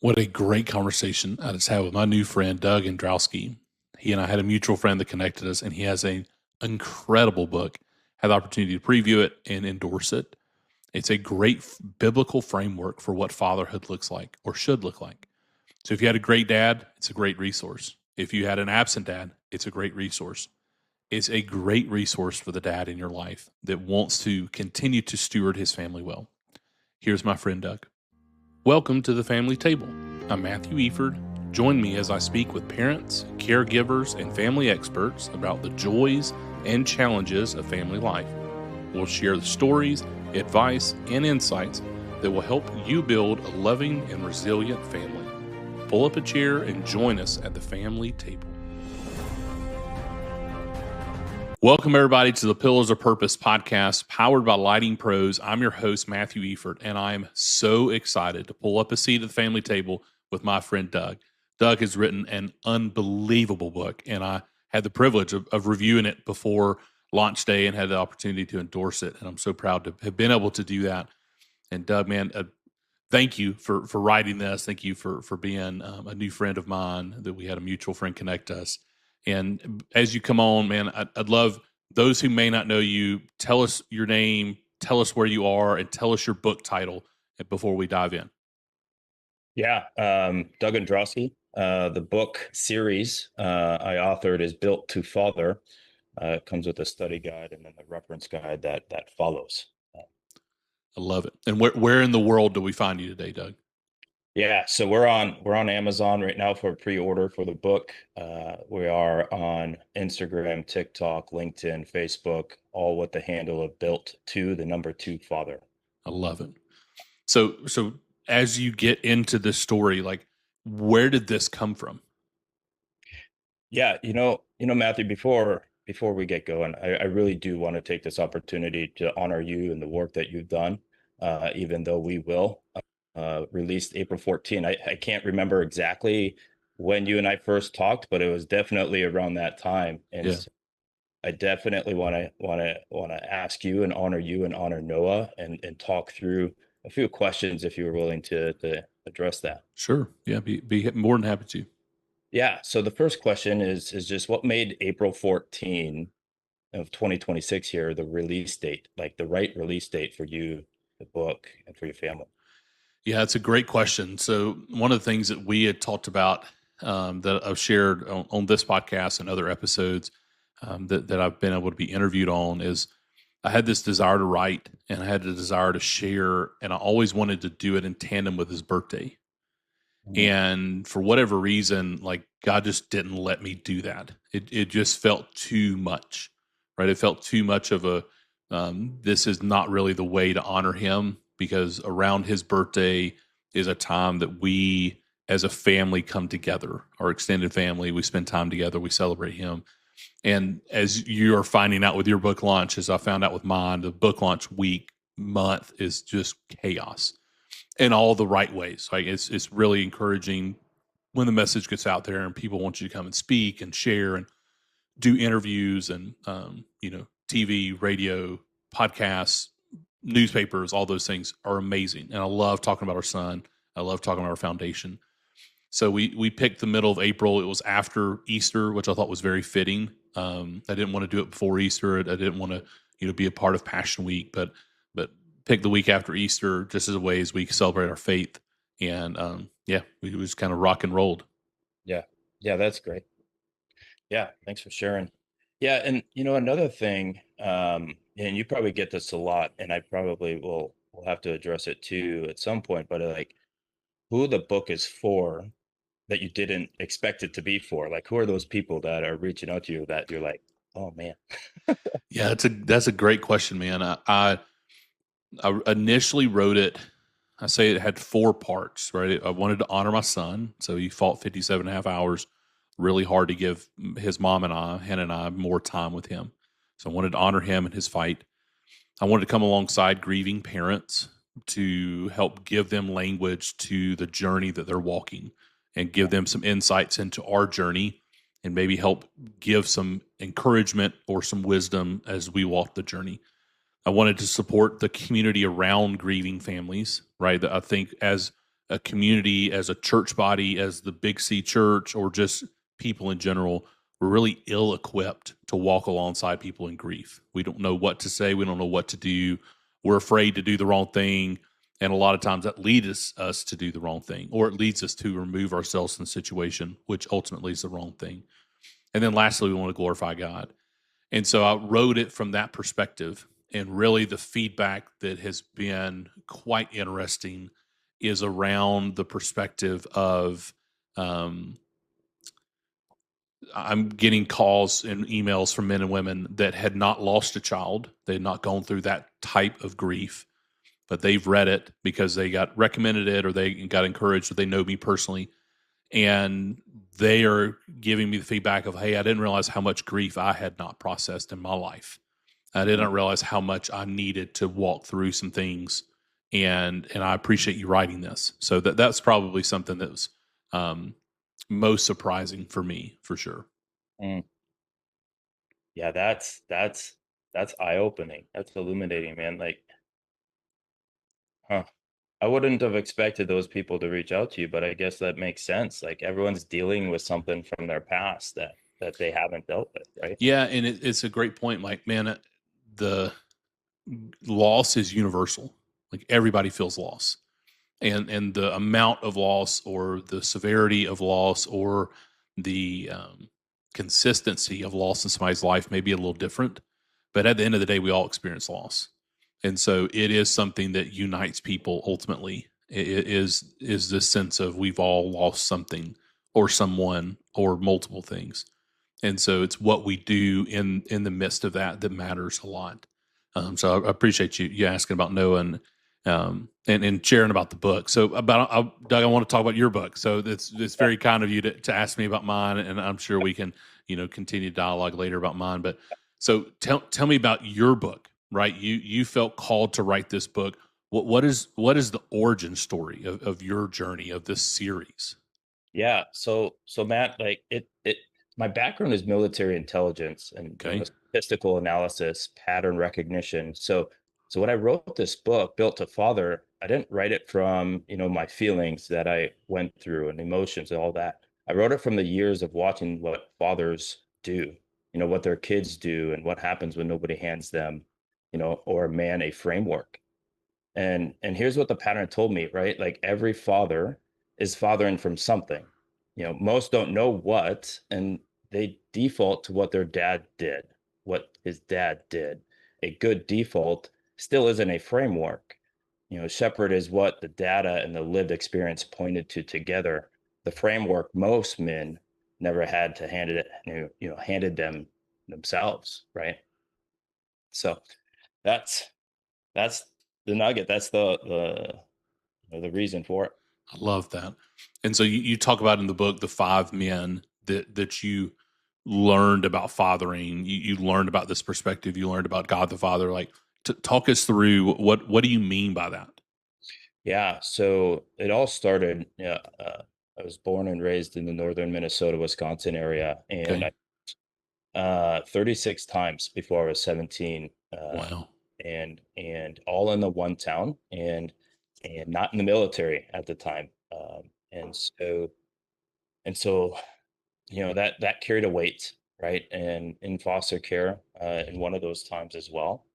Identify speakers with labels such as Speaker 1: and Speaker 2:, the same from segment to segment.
Speaker 1: What a great conversation I just had with my new friend, Doug Androsky. He and I had a mutual friend that connected us, and he has an incredible book. Had the opportunity to preview it and endorse it. It's a great biblical framework for what fatherhood looks like or should look like. So if you had a great dad, it's a great resource. If you had an absent dad, it's a great resource. It's a great resource for the dad in your life that wants to continue to steward his family well. Here's my friend Doug. Welcome to the family table. I'm Matthew Efird. Join me as I speak with parents, caregivers, and family experts about the joys and challenges of family life. We'll share the stories, advice, and insights that will help you build a loving and resilient family. Pull up a chair and join us at the family table. Welcome, everybody, to the Pillars of Purpose podcast, powered by Lighting Pros. I'm your host, Matthew Efird, and I'm so excited to pull up a seat at the family table with my friend Doug. Doug has written an unbelievable book, and I had the privilege of reviewing it before launch day and had the opportunity to endorse it, and I'm so proud to have been able to do that. And Doug, man, thank you for writing this. Thank you for being a new friend of mine that we had a mutual friend connect us. And as you come on, man, I'd love those who may not know you, tell us your name, tell us where you are, and tell us your book title before we dive in.
Speaker 2: Yeah, Doug Androsky. The book series I authored is Built to Father. It comes with a study guide and then the reference guide that follows.
Speaker 1: I love it. And where in the world do we find you today, Doug?
Speaker 2: Yeah, so we're on Amazon right now for a pre-order for the book. We are on Instagram, TikTok, LinkedIn, Facebook, all with the handle of Built to the number 2 Father.
Speaker 1: I love it. So as you get into this story, like, where did this come from?
Speaker 2: Yeah, Matthew, before we get going, I really do want to take this opportunity to honor you and the work that you've done, even though we will released April 14. I can't remember exactly when you and I first talked, but it was definitely around that time. And
Speaker 1: Yeah,
Speaker 2: so I definitely want to ask you and honor Noah and talk through a few questions if you were willing to address that.
Speaker 1: sure. Yeah, be more than happy to.
Speaker 2: Yeah. So the first question is just what made April 14 of 2026 here the release date, like the right release date for you, the book, and for your family?
Speaker 1: Yeah, it's a great question. So one of the things that we had talked about that I've shared on this podcast and other episodes that I've been able to be interviewed on is I had this desire to write and I had the desire to share, and I always wanted to do it in tandem with his birthday.
Speaker 2: Mhm.
Speaker 1: And for whatever reason, like, God just didn't let me do that. It just felt too much, right? It felt too much of a this is not really the way to honor him, because around his birthday is a time that we as a family come together, our extended family. We spend time together. We celebrate him. And as you are finding out with your book launch, as I found out with mine, the book launch week, month is just chaos in all the right ways. Like, it's really encouraging when the message gets out there and people want you to come and speak and share and do interviews and TV, radio, podcasts, newspapers. All those things are amazing, and I love talking about our son. I love talking about our foundation. So we picked the middle of April. It was after Easter, which I thought was very fitting. I didn't want to do it before Easter. I didn't want to be a part of Passion Week, but pick the week after Easter just as a way as we celebrate our faith. And we just kind of rock and rolled.
Speaker 2: Yeah. Yeah, that's great. Yeah, thanks for sharing. Yeah, and another thing, and you probably get this a lot, and I probably will have to address it too at some point, but like who the book is for that you didn't expect it to be for. Like who are those people that are reaching out to you that you're like, oh man.
Speaker 1: Yeah, that's a great question, man. I initially wrote it. I say it had 4 parts, right? I wanted to honor my son. So he fought 57 and a half hours, really hard to give his mom and Hannah and I, more time with him. So I wanted to honor him and his fight. I wanted to come alongside grieving parents to help give them language to the journey that they're walking and give them some insights into our journey and maybe help give some encouragement or some wisdom as we walk the journey. I wanted to support the community around grieving families, right? I think as a community, as a church body, as the Big C Church, or just people in general, we're really ill equipped to walk alongside people in grief. We don't know what to say. We don't know what to do. We're afraid to do the wrong thing. And a lot of times that leads us to do the wrong thing, or it leads us to remove ourselves from the situation, which ultimately is the wrong thing. And then lastly, we want to glorify God. And so I wrote it from that perspective. And really, the feedback that has been quite interesting is around the perspective of I'm getting calls and emails from men and women that had not lost a child. They had not gone through that type of grief, but they've read it because they got recommended it, or they got encouraged, or they know me personally. And they are giving me the feedback of, hey, I didn't realize how much grief I had not processed in my life. I didn't realize how much I needed to walk through some things. And I appreciate you writing this. So that's probably something that was most surprising for me, for sure.
Speaker 2: Mm. Yeah, that's eye-opening. That's illuminating, man. Like, huh. I wouldn't have expected those people to reach out to you, but I guess that makes sense. Like everyone's dealing with something from their past that they haven't dealt with, right?
Speaker 1: Yeah, and it's a great point. Like, man, the loss is universal. Like everybody feels loss, and the amount of loss, or the severity of loss, or the consistency of loss in somebody's life may be a little different. But at the end of the day, we all experience loss, and so it is something that unites people. Ultimately, it is this sense of we've all lost something, or someone, or multiple things. And so it's what we do in the midst of that matters a lot. So I appreciate you asking about Noah, and sharing about the book. So Doug, I want to talk about your book. So it's very kind of you to ask me about mine, and I'm sure we can continue dialogue later about mine. But so tell me about your book. Right, you felt called to write this book. What is the origin story of your journey of this series?
Speaker 2: Yeah. So Matt, like my background is military intelligence and
Speaker 1: Okay,
Speaker 2: statistical analysis, pattern recognition. So when I wrote this book, Built to Father, I didn't write it from, my feelings that I went through and emotions and all that. I wrote it from the years of watching what fathers do, what their kids do and what happens when nobody hands them, or a man a framework. And here's what the pattern told me, right? Like every father is fathering from something. Most don't know what, and they default to what their dad did, what his dad did. A good default still isn't a framework. Shepherd is what the data and the lived experience pointed to together. The framework most men never had to hand it, handed them themselves, right? So that's that's the nugget. That's the reason for it.
Speaker 1: I love that. And so you talk about in the book the five men that you learned about fathering. You learned about this perspective. You learned about God the Father. Like, talk us through what do you mean by that?
Speaker 2: Yeah. So it all started. Yeah. I was born and raised in the northern Minnesota, Wisconsin area, and
Speaker 1: Okay.
Speaker 2: 36 times before I was 17,
Speaker 1: Wow.
Speaker 2: and all in the one town, and not in the military at the time. And so that carried a weight, right? And in foster care, in one of those times as well.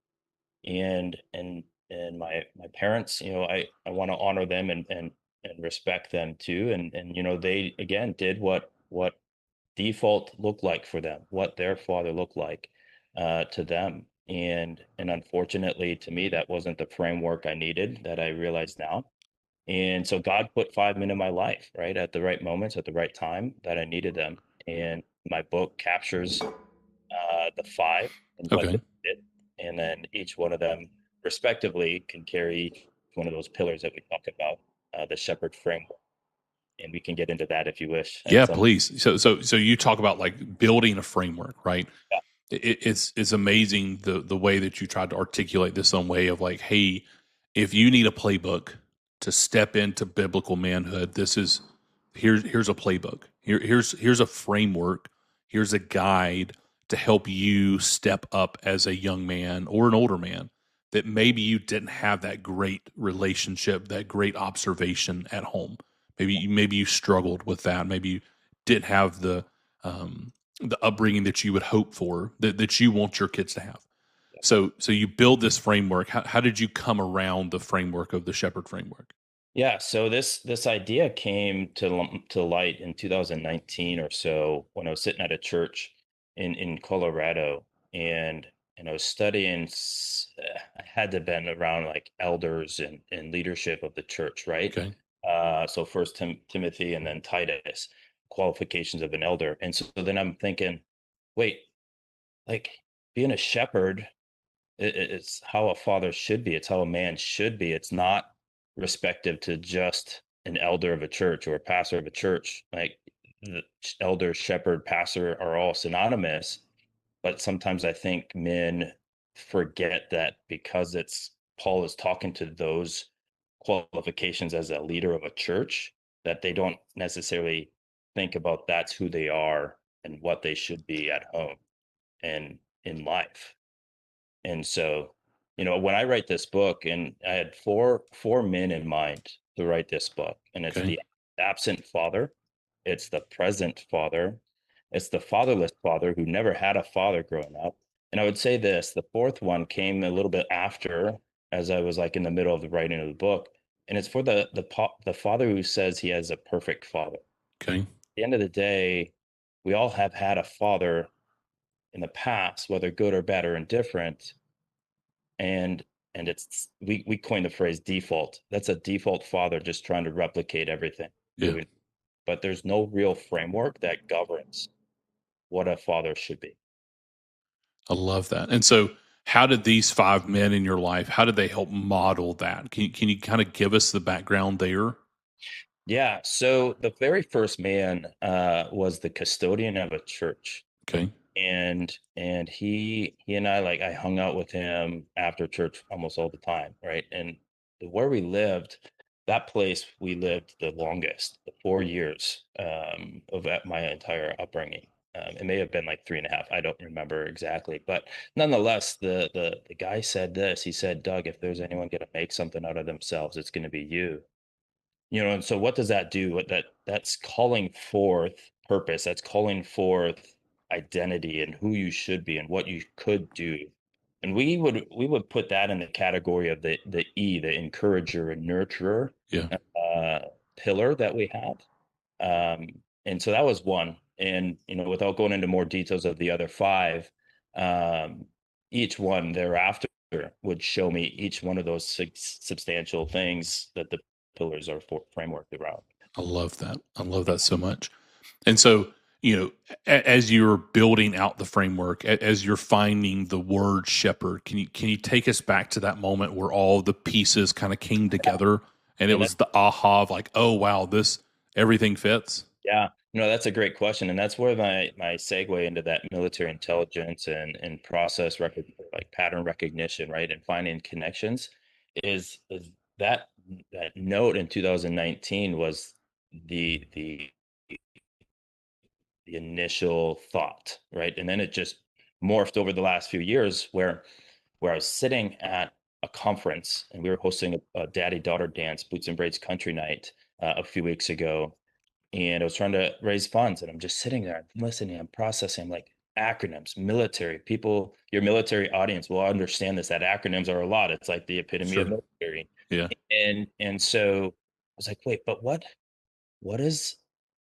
Speaker 2: And my parents, I want to honor them and respect them too. And they again did what default looked like for them, what their father looked like to them. And unfortunately to me, that wasn't the framework I needed, that I realize now. And so God put five men in my life, right, at the right moments, at the right time that I needed them. And my book captures the five and what they
Speaker 1: Okay.
Speaker 2: did. And then each one of them, respectively, can carry each one of those pillars that we talk about, the shepherd framework. And we can get into that if you wish at
Speaker 1: Yeah,
Speaker 2: some.
Speaker 1: please. So you talk about like building a framework, right?
Speaker 2: Yeah.
Speaker 1: It's amazing the way that you tried to articulate this on way of like, hey, if you need a playbook to step into biblical manhood, this is here's a playbook. Here's a framework. Here's a guide to help you step up as a young man or an older man that maybe you didn't have that great relationship, that great observation at home. Maybe you struggled with that. Maybe you didn't have the upbringing that you would hope for, that you want your kids to have. So you build this framework. How did you come around the framework of the Shepherd framework?
Speaker 2: Yeah, so this idea came to light in 2019 or so when I was sitting at a church in Colorado, and I was studying. I had to have been around like elders and leadership of the church, right?
Speaker 1: Okay.
Speaker 2: So first Timothy and then Titus, qualifications of an elder, and so then I'm thinking, wait, like being a shepherd, it's how a father should be. It's how a man should be. It's not respective to just an elder of a church or a pastor of a church. Like the elder, shepherd, pastor are all synonymous. But sometimes I think men forget that because it's Paul is talking to those qualifications as a leader of a church, that they don't necessarily think about that's who they are and what they should be at home and in life. And so, when I write this book, and I had four men in mind to write this book, and it's
Speaker 1: Okay.
Speaker 2: the absent father, it's the present father, it's the fatherless father who never had a father growing up. And I would say this, the fourth one came a little bit after, as I was like in the middle of the writing of the book, and it's for the father who says he has a perfect father.
Speaker 1: Okay.
Speaker 2: At the end of the day, we all have had a father in the past, whether good or bad or indifferent, and it's we coined the phrase default. That's a default father just trying to replicate everything
Speaker 1: Yeah.
Speaker 2: moving, but there's no real framework that governs what a father should be.
Speaker 1: I love that. And so, how did these five men in your life? How did they help model that? Can you kind of give us the background there?
Speaker 2: Yeah, so the very first man was the custodian of a church,
Speaker 1: Okay.
Speaker 2: and he and I, like, I hung out with him after church almost all the time, right? And where we lived, that place we lived the longest, the 4 years of my entire upbringing. It may have been like 3.5. I don't remember exactly, but nonetheless, the guy said this. He said, "Doug, if there's anyone going to make something out of themselves, it's going to be you." And so what does that do? That's calling forth purpose. That's calling forth identity and who you should be and what you could do. And we would put that in the category of the E, the encourager and nurturer
Speaker 1: Yeah.
Speaker 2: uh, pillar that we have. And so that was one. And without going into more details of the other five, um, each one thereafter would show me each one of those substantial things that the pillars are frameworked around.
Speaker 1: I love that. I love that so much. And so, as you're building out the framework, as you're finding the word shepherd, can you take us back to that moment where all the pieces kind of came together, and it
Speaker 2: And
Speaker 1: was the aha of like, oh wow, this everything fits.
Speaker 2: Yeah, no, that's a great question, and that's where my segue into that military intelligence and process record, like pattern recognition, right, and finding connections, is that note in 2019 was the the initial thought, right, and then it just morphed over the last few years where I was sitting at a conference and we were hosting a daddy daughter dance, boots and braids country night a few weeks ago, and I was trying to raise funds, and I'm just sitting there, I'm listening, I'm processing, I'm like, acronyms, military people, your military audience will understand this, that acronyms are a lot. It's like the epitome of
Speaker 1: Sure.
Speaker 2: military.
Speaker 1: Yeah.
Speaker 2: And so I was like, wait, but what is,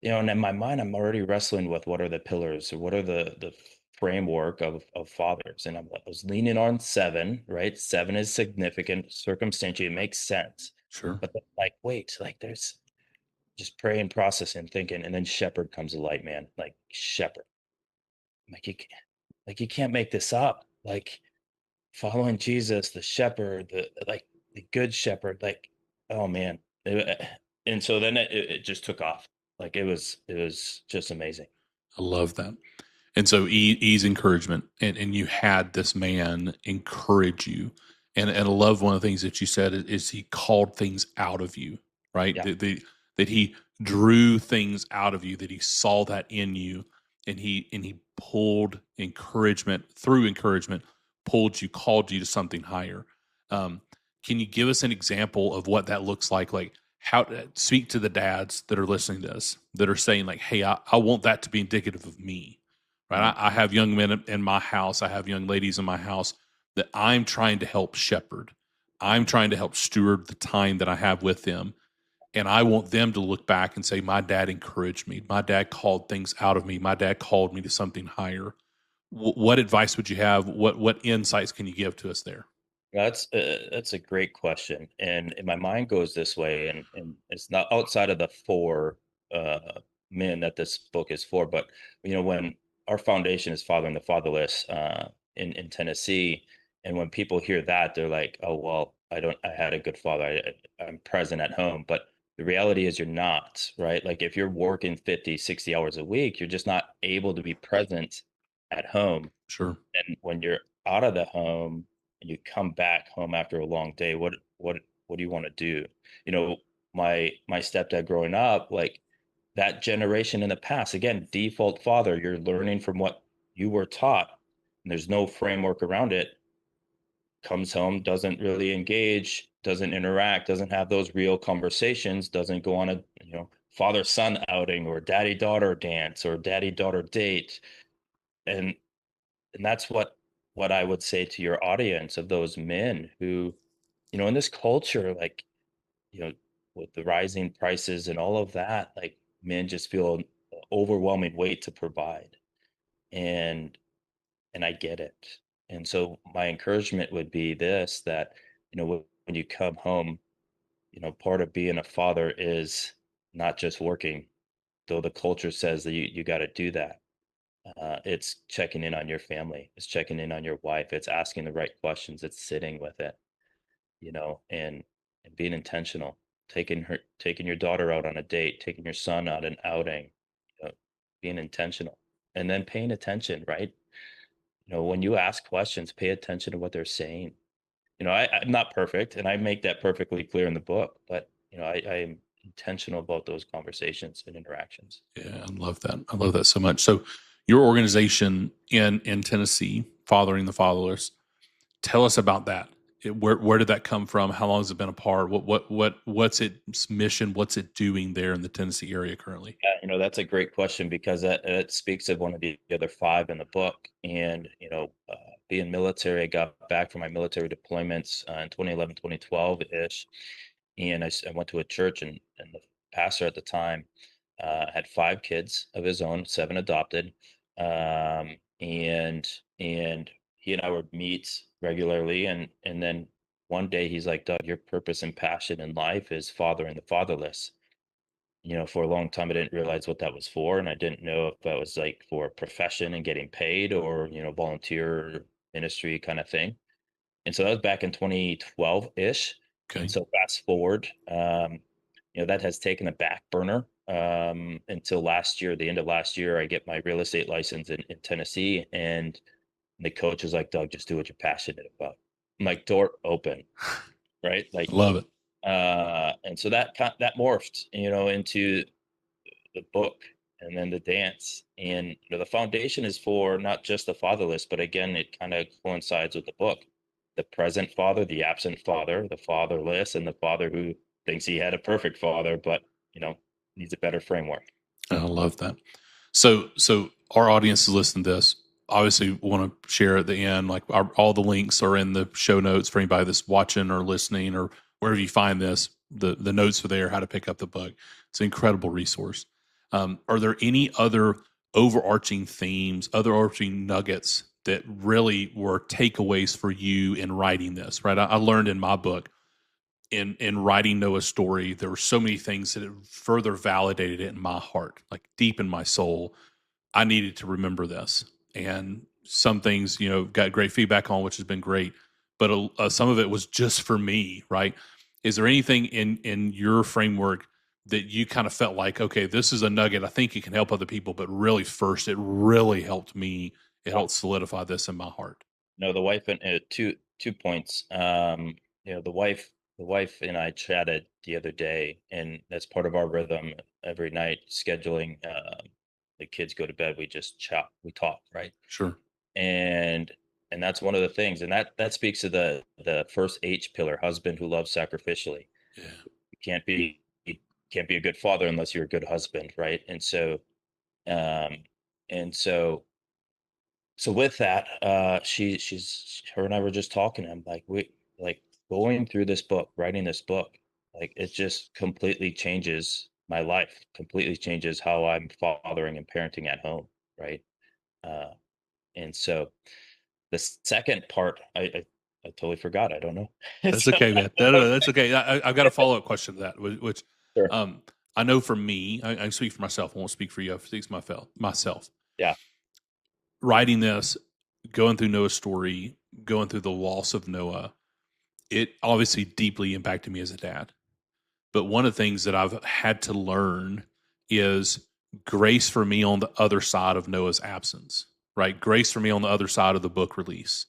Speaker 2: and in my mind, I'm already wrestling with what are the pillars or what are the framework of fathers. And I was leaning on seven, right? Seven is significant, circumstantial, it makes sense.
Speaker 1: Sure.
Speaker 2: But then, like, wait, like there's just praying, processing, thinking, and then shepherd comes to light, man. Like shepherd, like you can't make this up. Like following Jesus, the shepherd, the good shepherd. Like, oh man. And so then it just took off. Like it was just amazing.
Speaker 1: I love that. And so E's encouragement, and you had this man encourage you. And I love one of the things that you said is he called things out of you, right?
Speaker 2: Yeah,
Speaker 1: That he drew things out of you, that he saw that in you, and he pulled encouragement through encouragement, pulled you, called you to something higher. Um, can you give us an example of what that looks like? Like how to speak to the dads that are listening to this that are saying like, "Hey, I want that to be indicative of me." Right?
Speaker 2: Mm.
Speaker 1: I have young men in my house. I have young ladies in my house that I'm trying to help shepherd. I'm trying to help steward the time that I have with them. And I want them to look back and say, my dad encouraged me. My dad called things out of me. My dad called me to something higher. What advice would you have? What insights can you give to us there?
Speaker 2: That's a great question, and my mind goes this way, and it's not outside of the four men that this book is for, but when our foundation is fathering the fatherless in Tennessee, and when people hear that, they're like, oh well, I had a good father, I'm present at home, but the reality is you're not, right? Like if you're working 50, 60 hours a week, you're just not able to be present at home.
Speaker 1: Sure.
Speaker 2: And when you're out of the home and you come back home after a long day, what do you want to do? You know, my stepdad growing up, like that generation in the past, again, default father, you're learning from what you were taught, and there's no framework around it. Comes home, doesn't really engage, doesn't interact, doesn't have those real conversations, doesn't go on a father son outing or daddy daughter dance or daddy daughter date, and that's what I would say to your audience of those men who, in this culture, like, you know, with the rising prices and all of that, like men just feel an overwhelming weight to provide. And I get it. And so my encouragement would be this, that, when you come home, part of being a father is not just working, though the culture says that you got to do that. It's checking in on your family. It's checking in on your wife. It's asking the right questions. It's sitting with it, and being intentional. Taking your daughter out on a date, taking your son out an outing, being intentional, and then paying attention. Right? When you ask questions, pay attention to what they're saying. I'm not perfect, and I make that perfectly clear in the book. But I am intentional about those conversations and interactions.
Speaker 1: Yeah, I love that. I love that so much. So, your organization in Tennessee, Fathering the Fatherless, tell us about that. Where did that come from? How long has it been apart? What's its mission? What's it doing there in the Tennessee area currently?
Speaker 2: Yeah, that's a great question because that speaks of one of the other five in the book. And, being military, I got back from my military deployments in 2011, 2012-ish. And I went to a church, and the pastor at the time had five kids of his own, seven adopted. And he and I would meet regularly. And then one day he's like, Doug, your purpose and passion in life is fathering the fatherless. For a long time, I didn't realize what that was for. And I didn't know if that was like for a profession and getting paid or, volunteer ministry kind of thing. And so that was back in 2012-ish. And
Speaker 1: Okay.
Speaker 2: so fast forward, that has taken a back burner until last year, the end of last year, I get my real estate license in Tennessee. And the coach is like, Doug, just do what you're passionate about. I'm like, door open, right?
Speaker 1: I
Speaker 2: Like,
Speaker 1: love it.
Speaker 2: and so that morphed, into the book and then the dance. And the foundation is for not just the fatherless, but again, it kind of coincides with the book. The present father, the absent father, the fatherless, and the father who thinks he had a perfect father, but you know needs a better framework.
Speaker 1: I love that. So our audience is listening to this. Obviously, want to share at the end. Like all the links are in the show notes for anybody that's watching or listening or wherever you find this. The notes are there. How to pick up the book. It's an incredible resource. Are there any other overarching themes, other overarching nuggets that really were takeaways for you in writing this? Right, I learned in my book in writing Noah's story, there were so many things that it further validated it in my heart, like deep in my soul. I needed to remember this, and some things, got great feedback on, which has been great. But some of it was just for me, right? Is there anything in your framework that you kind of felt like, okay, this is a nugget? I think it can help other people, but really, first, it really helped me. It
Speaker 2: Yeah.
Speaker 1: helped solidify this in my heart.
Speaker 2: No, the wife and two points. The wife and I chatted the other day, and that's part of our rhythm every night, scheduling. The kids go to bed, we just chat, we talk, right?
Speaker 1: Sure.
Speaker 2: And And that's one of the things, and that speaks to the first H pillar, husband who loves sacrificially.
Speaker 1: Yeah.
Speaker 2: You can't be a good father unless you're a good husband, right? Um and so with that, she's her and I were just talking. I'm like, we like going through this book, writing this book, like it just completely changes my life, completely changes how I'm fathering and parenting at home, right? Uh, and so the second part, I totally forgot. I don't know.
Speaker 1: That's
Speaker 2: So,
Speaker 1: okay, man. No, that's okay. I've got a follow up question to that, which
Speaker 2: sure.
Speaker 1: um, I know for me, I speak for myself. I won't speak for you. I speak for myself.
Speaker 2: Yeah.
Speaker 1: Writing this, going through Noah's story, going through the loss of Noah, it obviously deeply impacted me as a dad. But one of the things that I've had to learn is grace for me on the other side of Noah's absence, right? Grace for me on the other side of the book release,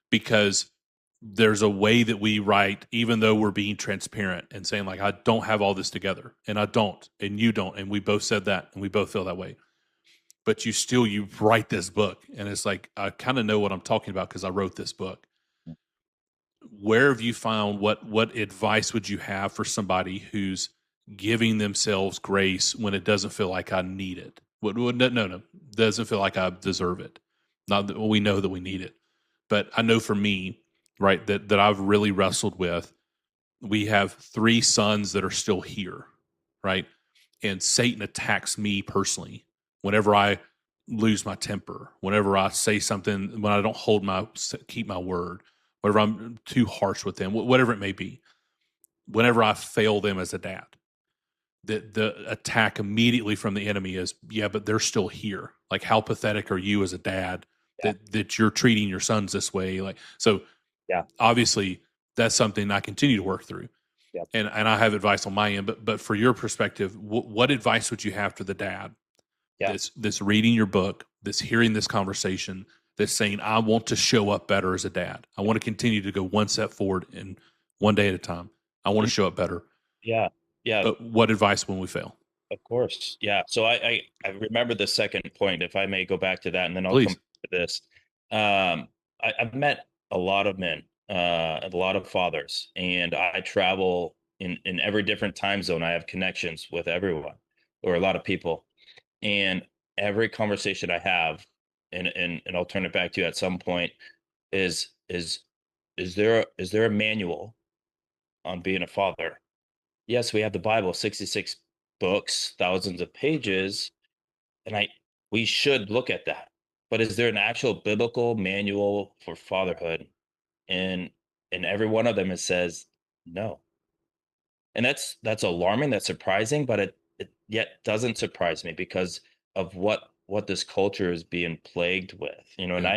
Speaker 1: because there's a way that we write, even though we're being transparent and saying, like, I don't have all this together, and I don't, and you don't, and we both said that, and we both feel that way. But you write this book, and it's like, I kind of know what I'm talking about because I wrote this book. Where have you found, what advice would you have for somebody who's giving themselves grace when it doesn't feel like I need it? No, doesn't feel like I deserve it. Not that we know that we need it, but I know for me, right, that I've really wrestled with. We have three sons that are still here, right, and Satan attacks me personally whenever I lose my temper, whenever I say something, when I don't keep my word, whenever I'm too harsh with them, whatever it may be, whenever I fail them as a dad. The attack immediately from the enemy is, yeah, but they're still here. Like, how pathetic are you as a dad
Speaker 2: Yeah.
Speaker 1: that you're treating your sons this way? Like, so
Speaker 2: Yeah.
Speaker 1: obviously that's something I continue to work through,
Speaker 2: Yeah.
Speaker 1: and I have advice on my end. But for your perspective, what advice would you have to the dad
Speaker 2: Yeah.
Speaker 1: that's reading your book, that's hearing this conversation, that's saying, I want to show up better as a dad. I want to continue to go one step forward and one day at a time. I want to show up better.
Speaker 2: Yeah. Yeah.
Speaker 1: But what advice when we fail?
Speaker 2: Of course. Yeah. So I remember the second point, if I may go back to that, and then I'll come
Speaker 1: Please.
Speaker 2: to this. I've met a lot of men, a lot of fathers, and I travel in every different time zone. I have connections with everyone or a lot of people. And every conversation I have, and I'll turn it back to you at some point, is is there a manual on being a father? Yes, we have the Bible, 66 books, thousands of pages, and I we should look at that. But is there an actual biblical manual for fatherhood? And in every one of them it says no. And that's alarming, that's surprising, but it yet doesn't surprise me because of what this culture is being plagued with. And
Speaker 1: Yeah.
Speaker 2: I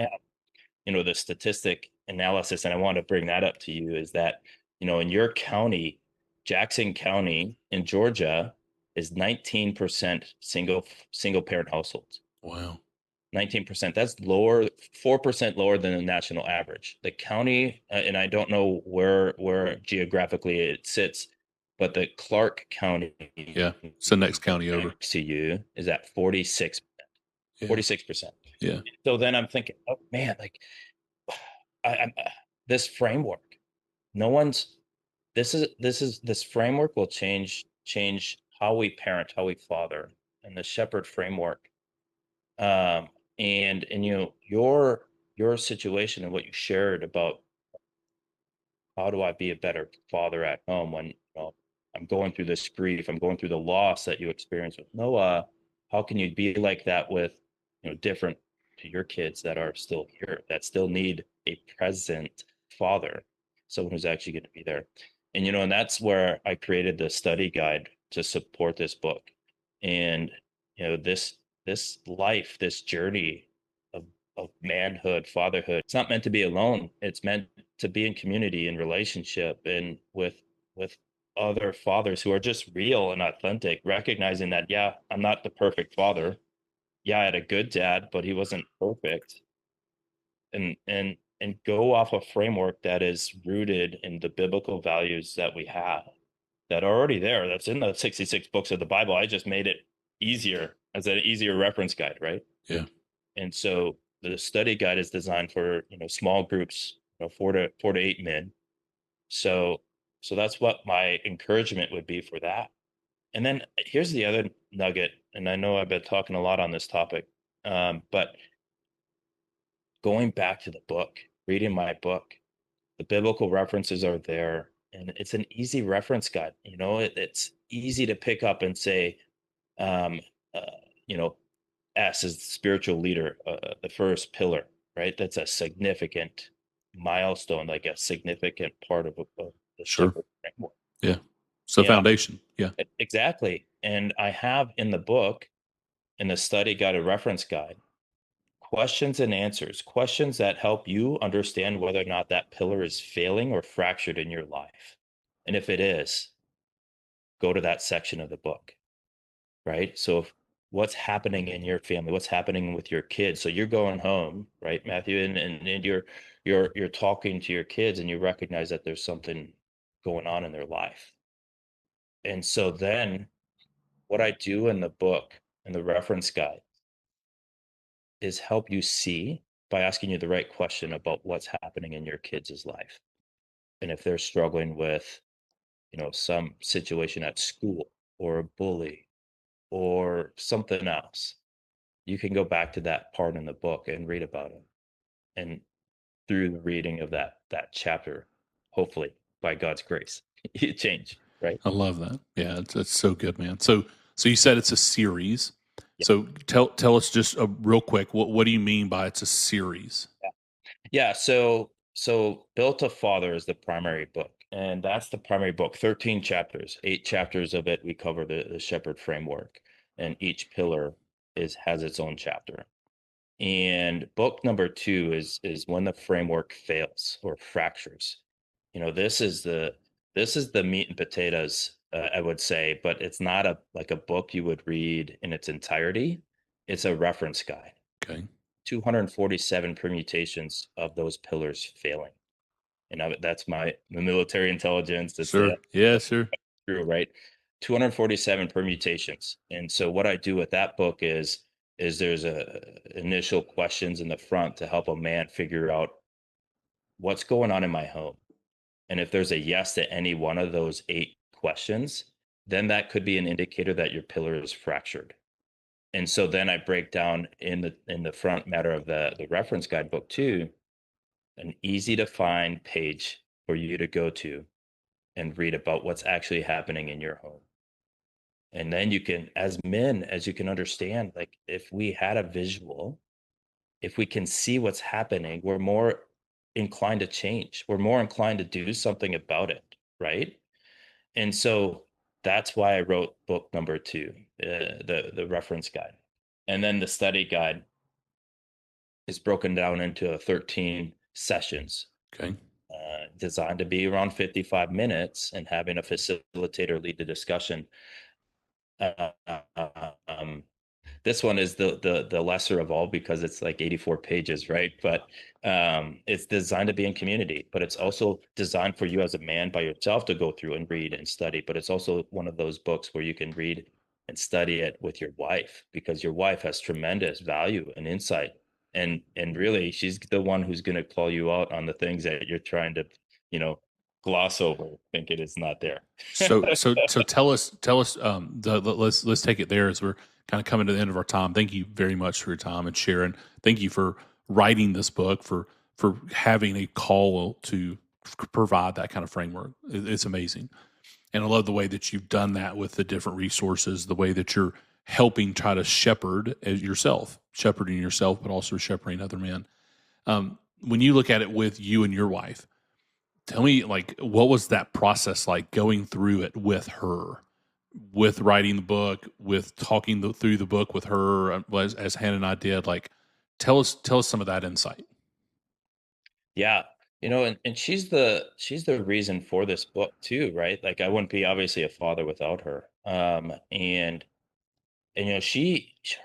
Speaker 2: have, the statistic analysis, and I want to bring that up to you, is that, in your county, Jackson County in Georgia is 19% single parent households.
Speaker 1: Wow.
Speaker 2: 19%. That's lower, 4% lower than the national average. The county, and I don't know where geographically it sits, but the Clark County
Speaker 1: Yeah. It's the next county over.
Speaker 2: next to you is at 46,
Speaker 1: Yeah.
Speaker 2: 46%.
Speaker 1: Yeah.
Speaker 2: So then I'm thinking, oh man, like I'm this framework, no one's this framework will change how we parent, how we father, and the shepherd framework. um and your situation and what you shared about how do I be a better father at home when, I'm going through this grief, I'm going through the loss that you experience with Noah. How can you be like that with, different to your kids that are still here, that still need a present father, someone who's actually going to be there? And that's where I created the study guide to support this book. And this life, this journey of manhood, fatherhood, it's not meant to be alone. It's meant to be in community and relationship and with other fathers who are just real and authentic, recognizing that, yeah, I'm not the perfect father. Yeah, I had a good dad, but he wasn't perfect. And go off a framework that is rooted in the biblical values that we have, that are already there. That's in the 66 books of the Bible. I just made it easier as an easier reference guide, right?
Speaker 1: Yeah.
Speaker 2: And so the study guide is designed for, small groups, 4 to 8 men. So that's what my encouragement would be for that. And then here's the other nugget, and I know I've been talking a lot on this topic, but going back to the book, reading my book, the biblical references are there, and it's an easy reference guide. It's easy to pick up and say, um, uh, you know, S is the spiritual leader, the first pillar, right? That's a significant milestone, like a significant part of the
Speaker 1: Sure.
Speaker 2: shepherd framework.
Speaker 1: Yeah. So
Speaker 2: Yeah,
Speaker 1: foundation. Yeah.
Speaker 2: exactly. And I have in the book, in the study guide, a reference guide, questions and answers, questions that help you understand whether or not that pillar is failing or fractured in your life. And if it is, go to that section of the book, right? So if what's happening in your family, what's happening with your kids. So you're going home, right, Matthew, and you're talking to your kids and you recognize that there's something going on in their life. And so then what I do in the book and the reference guide is help you see by asking you the right question about what's happening in your kids' life. And if they're struggling with, some situation at school or a bully or something else, you can go back to that part in the book and read about it. And through the reading of that chapter, hopefully by God's grace, you change, right?
Speaker 1: I love that. Yeah, it's so good, man. So you said it's a series.
Speaker 2: Yeah.
Speaker 1: So tell us just real quick, what do you mean by it's a series?
Speaker 2: Yeah. So Built to Father is the primary book, and that's the primary book. 13 chapters, 8 chapters of it we cover the shepherd framework, and each pillar has its own chapter. And book number 2 is when the framework fails or fractures. This is the meat and potatoes, I would say, but it's not a book you would read in its entirety. It's a reference guide.
Speaker 1: Okay.
Speaker 2: 247 permutations of those pillars failing. And that's my military intelligence. It's
Speaker 1: Sure. Yeah, sure.
Speaker 2: true, right? 247 permutations. And so what I do with that book is there's a initial questions in the front to help a man figure out what's going on in my home. And if there's a yes to any one of those 8 questions, then that could be an indicator that your pillar is fractured. And so then I break down in the front matter of the reference guidebook too, an easy to find page for you to go to and read about what's actually happening in your home. And then you can, as men, as you can understand, like if we had a visual, if we can see what's happening, we're more inclined to change. We're more inclined to do something about it, right? And so that's why I wrote book number 2, the reference guide. And then the study guide is broken down into 13 sessions,
Speaker 1: Okay.
Speaker 2: designed to be around 55 minutes, and having a facilitator lead the discussion. Uh, um, this one is the lesser of all because it's like 84 pages, right? But it's designed to be in community, but it's also designed for you as a man by yourself to go through and read and study. But it's also one of those books where you can read and study it with your wife, because your wife has tremendous value and insight. And really, she's the one who's going to call you out on the things that you're trying to, you know, gloss over, thinking it's not there.
Speaker 1: So tell us let's take it there as we're kind of coming to the end of our time. Thank you very much for your time and sharing. Thank you for writing this book, for having a call to provide that kind of framework. It's amazing. And I love the way that you've done that with the different resources, the way that you're helping try to shepherd yourself, shepherding yourself, but also shepherding other men. When you look at it with you and your wife, tell me, like, what was that process like going through it with her, with writing the book, with talking through the book with her, as Hannah and I did? Like, tell us some of that insight.
Speaker 2: Yeah. And she's the reason for this book too, right? Like I wouldn't be obviously a father without her. And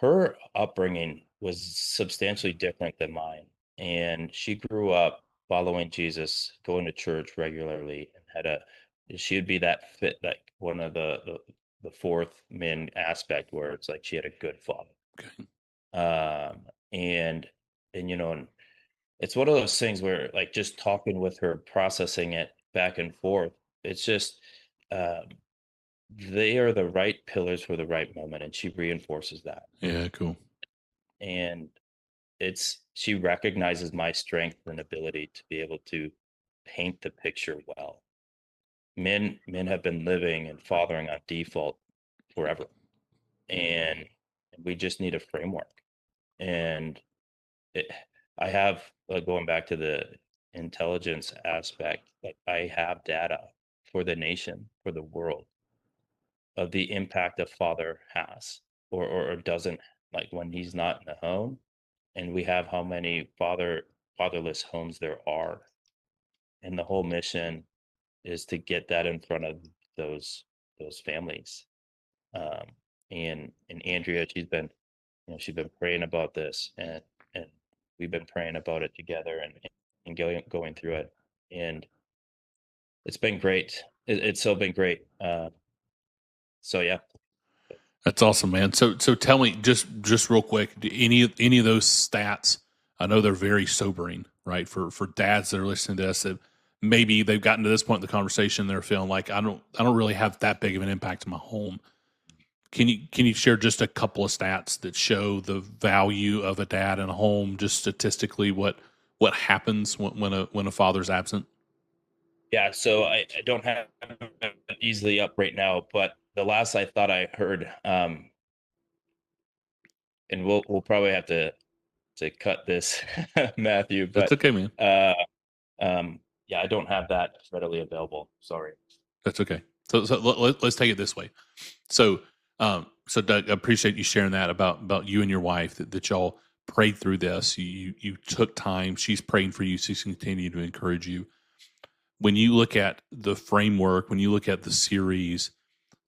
Speaker 2: her upbringing was substantially different than mine. And she grew up following Jesus, going to church regularly, and she would be that fit, like one of the fourth min aspect where it's like she had a good father.
Speaker 1: Okay.
Speaker 2: Um, and and it's one of those things where, like, just talking with her, processing it back and forth, it's just, um, they are the right pillars for the right moment, and she reinforces that.
Speaker 1: Yeah, cool.
Speaker 2: And she recognizes my strength and ability to be able to paint the picture well. Men have been living and fathering on default forever, and we just need a framework. And it, I have, going back to the intelligence aspect, like, I have data for the nation, for the world, of the impact a father has, or doesn't, like, when he's not in the home. And we have how many fatherless homes there are, and the whole mission is to get that in front of those families. um and Andrea, she's been praying about this, and we've been praying about it together, and going through it, and it's been great. It's so been great. So yeah.
Speaker 1: That's awesome, man. So tell me just real quick, do any of those stats? I know they're very sobering, right? For dads that are listening to this, that maybe they've gotten to this point in the conversation, they're feeling like I don't really have that big of an impact in my home. Can you share just a couple of stats that show the value of a dad in a home, just statistically what happens when a father's absent?
Speaker 2: Yeah, so I don't have it easily up right now, but the last I thought I heard, and we'll probably have to cut this, Matthew,
Speaker 1: That's
Speaker 2: but
Speaker 1: okay, man.
Speaker 2: uh, yeah, I don't have that readily available. Sorry.
Speaker 1: That's okay. So let's take it this way. So, so Doug, I appreciate you sharing that about you and your wife, that y'all prayed through this. You took time. She's praying for you. She's continuing to encourage you. When you look at the framework, when you look at the series,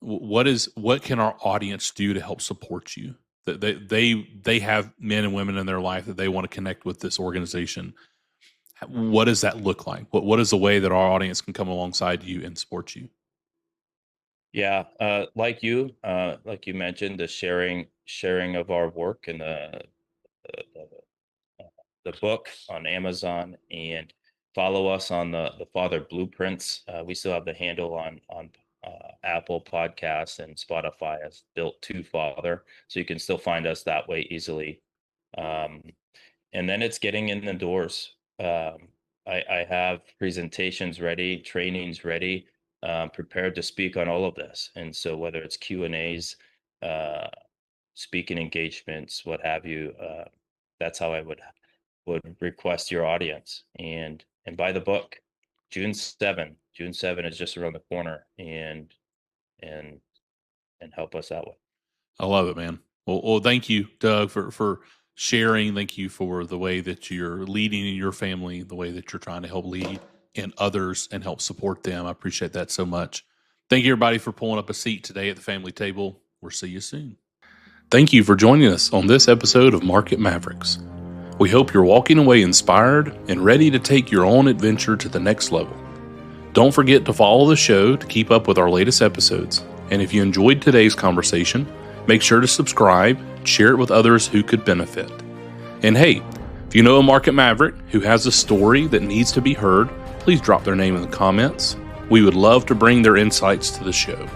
Speaker 1: what can our audience do to help support you? That they have men and women in their life that they want to connect with this organization. What does that look like? What is the way that our audience can come alongside you and support you?
Speaker 2: Yeah, like you mentioned, the sharing of our work, and the book on Amazon, and follow us on the Father Blueprints. We still have the handle on Apple Podcasts and Spotify as Built to Father, so you can still find us that way easily. Um, and then it's getting in the doors. I have presentations ready, trainings ready, prepared to speak on all of this. And so whether it's Q&As, uh, speaking engagements, what have you, that's how I would request your audience, and buy the book. June 7 is just around the corner, and help us that way.
Speaker 1: I love it, man. Well, thank you, Doug, for sharing. Thank you for the way that you're leading in your family, the way that you're trying to help lead in others and help support them. I appreciate that so much. Thank you, everybody, for pulling up a seat today at the family table. We'll see you soon. Thank you for joining us on this episode of Market Mavericks. We hope you're walking away inspired and ready to take your own adventure to the next level. Don't forget to follow the show to keep up with our latest episodes. And if you enjoyed today's conversation, make sure to subscribe, share it with others who could benefit. And hey, if you know a market maverick who has a story that needs to be heard, please drop their name in the comments. We would love to bring their insights to the show.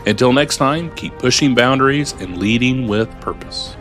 Speaker 1: Until next time, keep pushing boundaries and leading with purpose.